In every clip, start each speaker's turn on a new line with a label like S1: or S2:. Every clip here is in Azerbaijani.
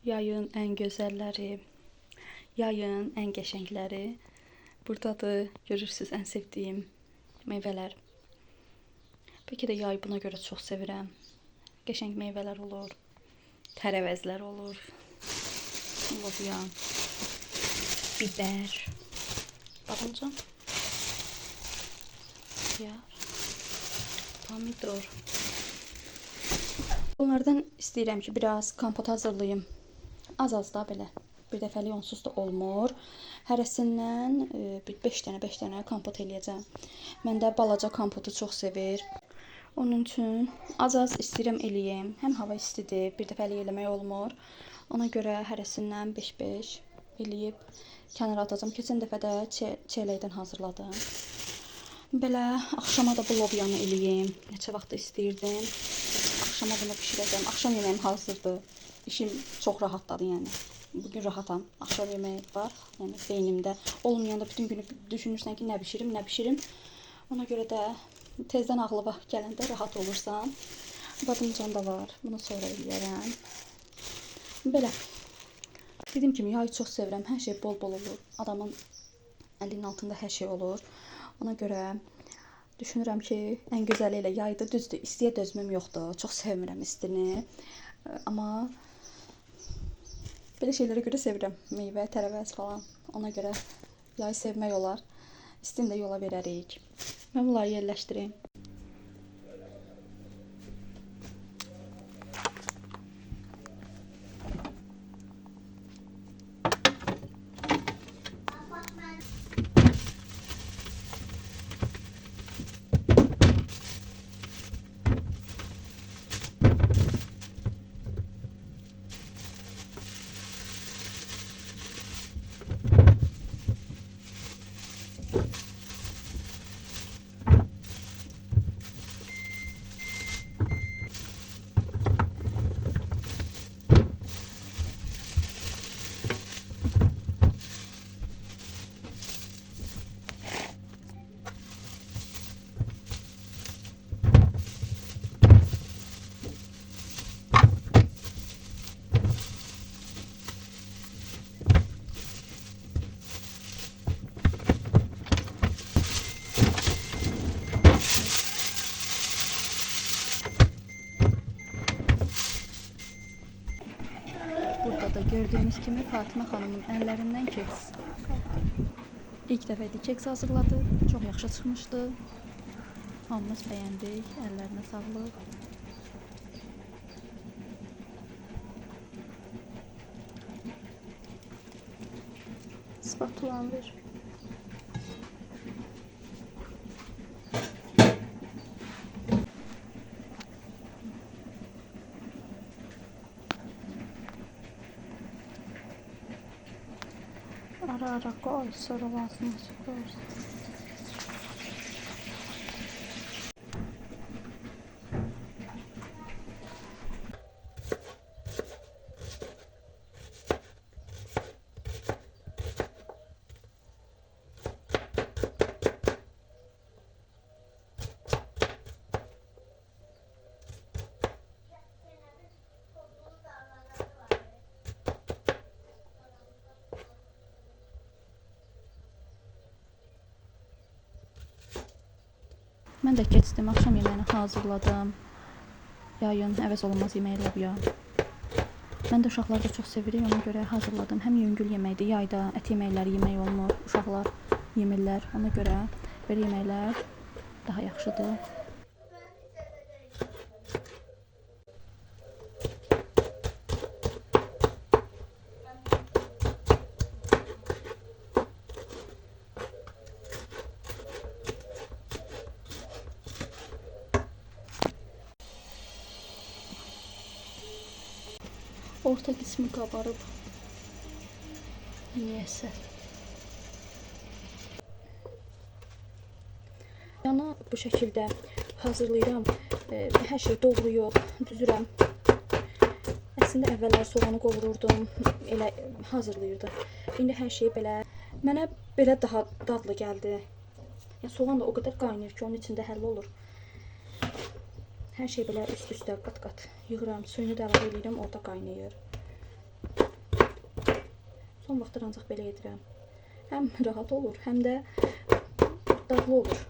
S1: Yayın en güzelleri, yayın en qəşəngləri buradadır. Görürsünüz en sevdiyim meyvələr. Bəlkə də yay buna görə çox sevirəm. Qəşəng meyvələr olur, tərəvəzlər olur, lobiya, biber, badımcan, xiyar, pomidor. Bunlardan istəyirəm ki, biraz kompot hazırlayayım. Az da belə. Bir dəfəlik onsuz da olmur. Hərəsindən 5 dənə kompot eləyəcəm. Məndə balaca kompotu çox sevir. Onun üçün az istəyirəm eləyim. Həm hava istidir, bir dəfəlik eləmək olmur. Ona görə hərəsindən 5-5 eləyib kənara atacağım. Keçən dəfə də çəyləkdən hazırladım. Belə axşama da bu lobyanı eləyim. Neçə vaxt istəyirdim. Axşama bunu bişirəcəm. Axşam yeməyim hazırdır. İşim çox rahatladı yəni. Bugün rahatam. Axşam yeməyi var. Yəni beynimdə olmayanda bütün günü düşünürsən ki, nə bişirim. Ona görə də tezdən ağlıma gələndə rahat olursan. Badımcan da var. Bunu sonra eləyərəm. Belə. Dediyim kimi yayı çox sevirəm. Hər şey bol olur. Adamın əlinin altında hər şey olur. Ona görə düşünürəm ki, ən gözəli ilə yaydır. Düzdür, istiyə dözmüm yoxdur. Çox sevmirəm istini. Amma belə şeylərə görə sevirəm. Meyvə, tərəvəz falan. Ona görə yayı sevmək olar. İstini də yola verərik. Mən bunları yerləşdireyim. Burada da gördüğünüz kimi Fatimə xanımın əllərindən keks. İlk dəfə keks hazırladı. Çox yaxşı çıxmışdı. Hamımız bəyəndik. Əllərinə sağlıq. Spatulan ver. Ara koy, sonra basmasın koyarsan. Mən də keçdim, axşam yeməyini hazırladım. Yayın əvəz olunmaz yeməyi lobiya. Mən də uşaqlar da çox sevirik, ona görə hazırladım. Həm yüngül yeməkdir, yayda ət yeməkləri yemək olmur. Uşaqlar yemirlər, ona görə belə yeməklər daha yaxşıdır. Orta qismi qabarıb. Niyəsə. Yana bu şəkildə hazırlayıram. Hər şey doğrayıb, düzürəm. Əslində əvvəllər soğanı qovururdum, elə hazırlayırdım. İndi hər şey belə, mənə belə daha dadlı gəldi. Yəni soğan da o qədər qaynayır ki, onun içində həll olur. Hər şey belə üst-üstə qat-qat yığıram, suyunu da əlavə edirəm, orada qaynayır. Son vaxtlar ancaq belə edirəm. Həm rahat olur, həm də dadlı olur.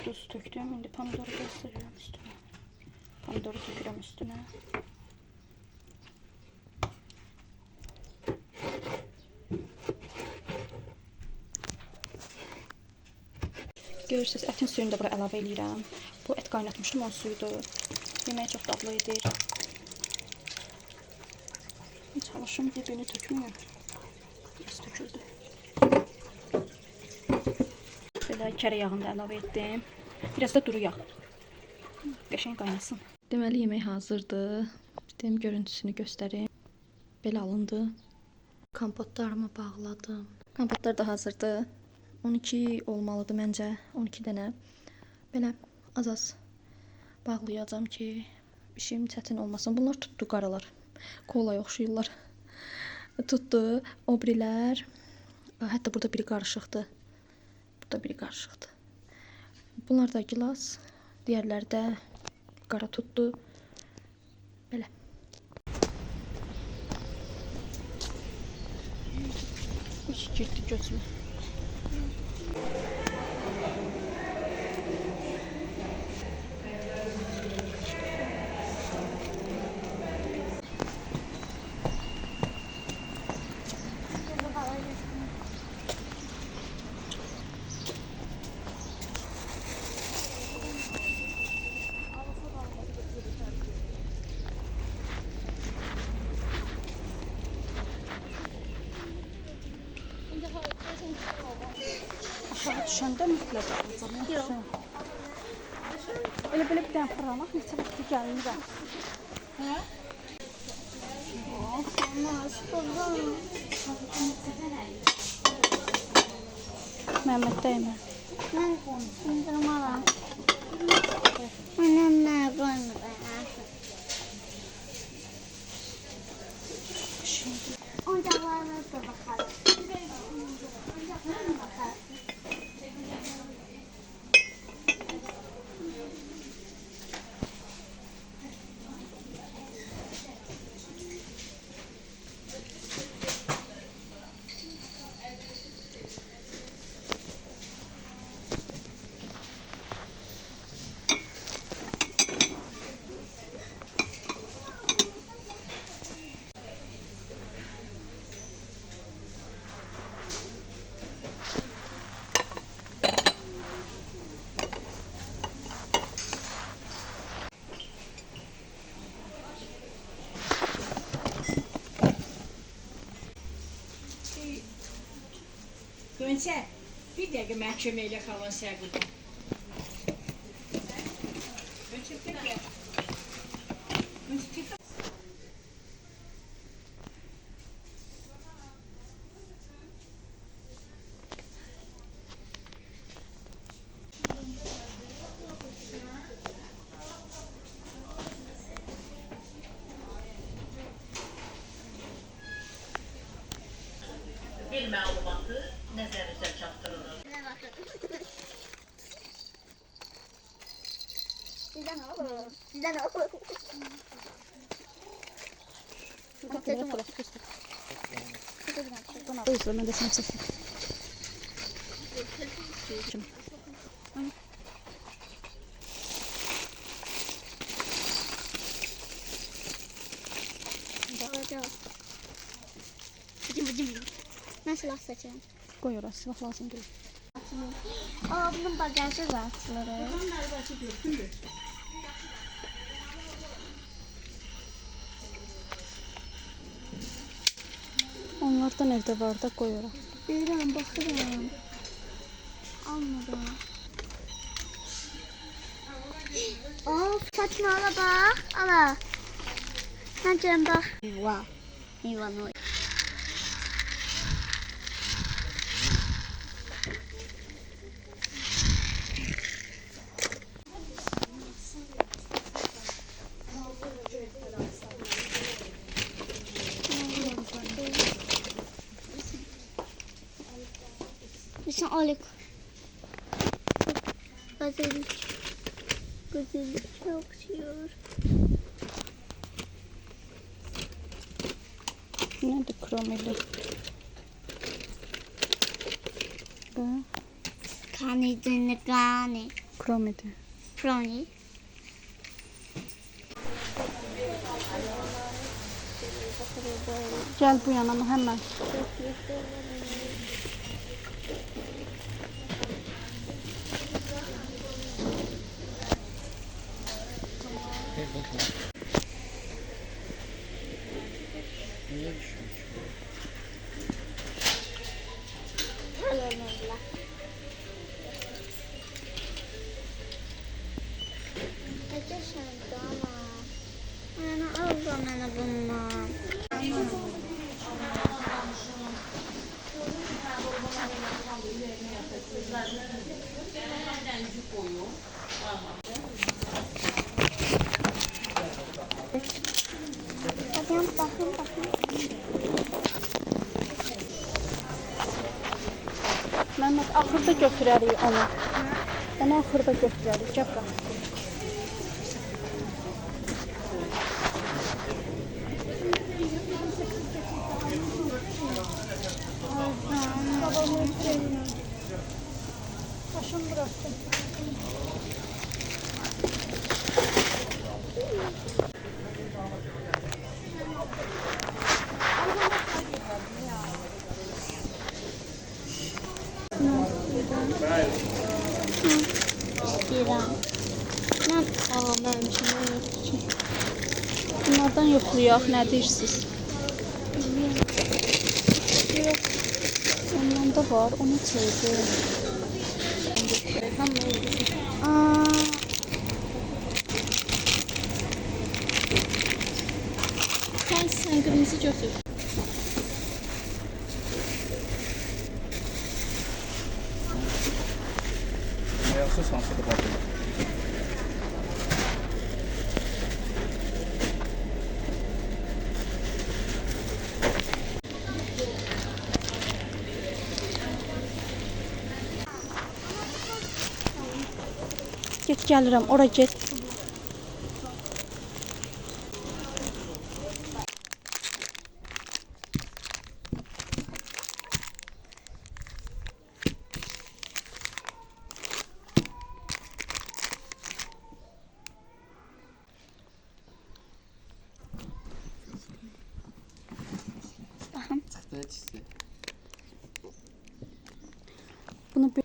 S1: Tuz töktüm. İndi pomidoru gösteriyorum üstüne. Pomidoru tökürəm üstüne. Görürsünüz, ətin suyunu da bura əlavə edirəm. Bu et qaynatmışdım, onun suyudur. Yeməyə çox dadlı edir. Çalışım bir-birini tökmüyor. Biraz töküldü. Belə kərə yağını da əlavə etdim. Biraz da duru yağ. Qəşəng qaynasın. Deməli yemək hazırdır. Dedim görüntüsünü göstərim. Belə alındı. Kompotlarımı bağladım. Kompotlar da hazırdır. 12 olmalıdır məncə. 12 dənə. Belə az-az bağlayacağım ki, işim çətin olmasın. Bunlar tutdu qaralar. Kolaya oxşayırlar. Tutdu. Obrilər. Hətta burada biri qarışıqdır. Burada biri qarışıqdır. Bunlar da gilas. Diğerləri də qara tutdu. Belə. Hiç girdi gözümə. Aşağı düşəndə mütləq alacağım. Elə belə bir dənə fırlanaq, neçə vaxtı gəlmirəm. Hə? Məhəmməd dəymə.
S2: Mən sındırmaram. Annem nə qoymadı? Oyuncaqlarına da bakalım. Oyuncaqlarına bakalım.
S3: Gönsə, bir dəqiqə mən kömək elə xalan səhqıda. Gönsə, bir dəqiqə. Gönsə, bir dəqiqə. Bir məlumatı nəzərinizə çatdırılır.
S2: Sizdən olur. Sizdən olur.
S1: Buyurun, mən də səni çəkeyim.
S2: Mən silah seçirəm.
S1: Qoy ora, silah lazım deyil.
S2: Bunun bagajı var açılır.
S1: Onlardan evdə var da, qoy ora.
S2: Bilirəm, baxıram. Almadım. Saçma ala bax. Ala. Mən gələm bax. Wow. Eyvah. Mesela Alik. Gazelik. Gazelik çok seviyor.
S1: Nədir kromeli? Bu
S2: Kani dinle kani.
S1: kromedi.
S2: Proni.
S1: Gəl bu yana Məhəmməd.
S2: Ana aldım bana bundan. Bakın.
S1: Məhəmməd axırda götürərik onu. Onu axırda götürərik. Gəl bax.
S3: Başım bıraktım.
S2: İstiyorum. Ben almamışım.
S1: Bunlardan yoxlayaq, nə deyirsiniz? Ondan da var, onu çəkdi. Sən qırmızı götür.
S4: Yaxşı sansı da baxın.
S1: Get gəlirəm, ora get.
S4: Çıxdı çizdi.
S1: Bunu bir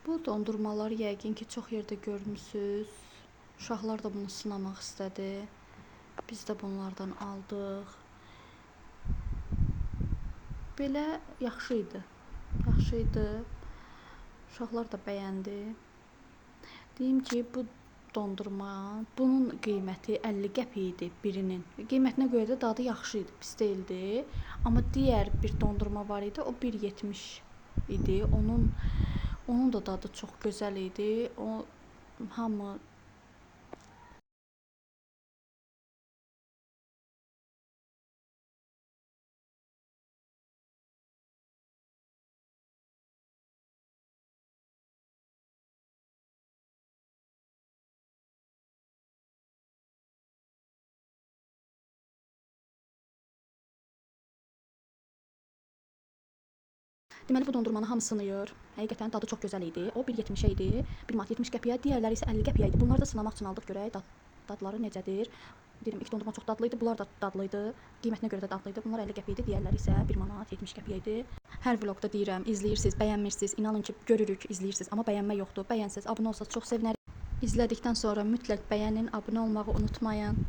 S1: Bu dondurmaları yəqin ki, çox yerdə görmüsüz. Uşaqlar da bunu sınamaq istədi. Biz də bunlardan aldıq. Belə yaxşı idi. Uşaqlar da bəyəndi. Deyim ki, bu dondurma. Bunun qiyməti 50 qəpik idi birinin. Qiymətinə görə də dadı yaxşı idi, pis deyildi. Amma digər bir dondurma var idi, o 1.70 idi. Onun da dadı çox gözəl idi. O hamı Deməli bu dondurmanın hamısını yeyir. Həqiqətən dadı çox gözəl idi. O 1.70 idi, 1.70 qəpiyə, digərləri isə 50 qəpiyə idi. Bunları da sınamaq üçün aldıq görək dadları necədir. Dedim ilk dondurma çox dadlı idi, bunlar da dadlı idi. Qiymətinə görə də dadlı idi. Bunlar 50 qəpik idi, digərləri isə 1 manat 70 qəpiyə idi. Hər vloqda deyirəm, izləyirsiniz, bəyənmirsiniz. İnanın ki, görürük, izləyirsiniz, amma bəyənmə yoxdur. Bəyənsəz, abunə olsanız çox sevinərik. İzlədikdən sonra mütləq bəyənin, abunə olmağı unutmayın.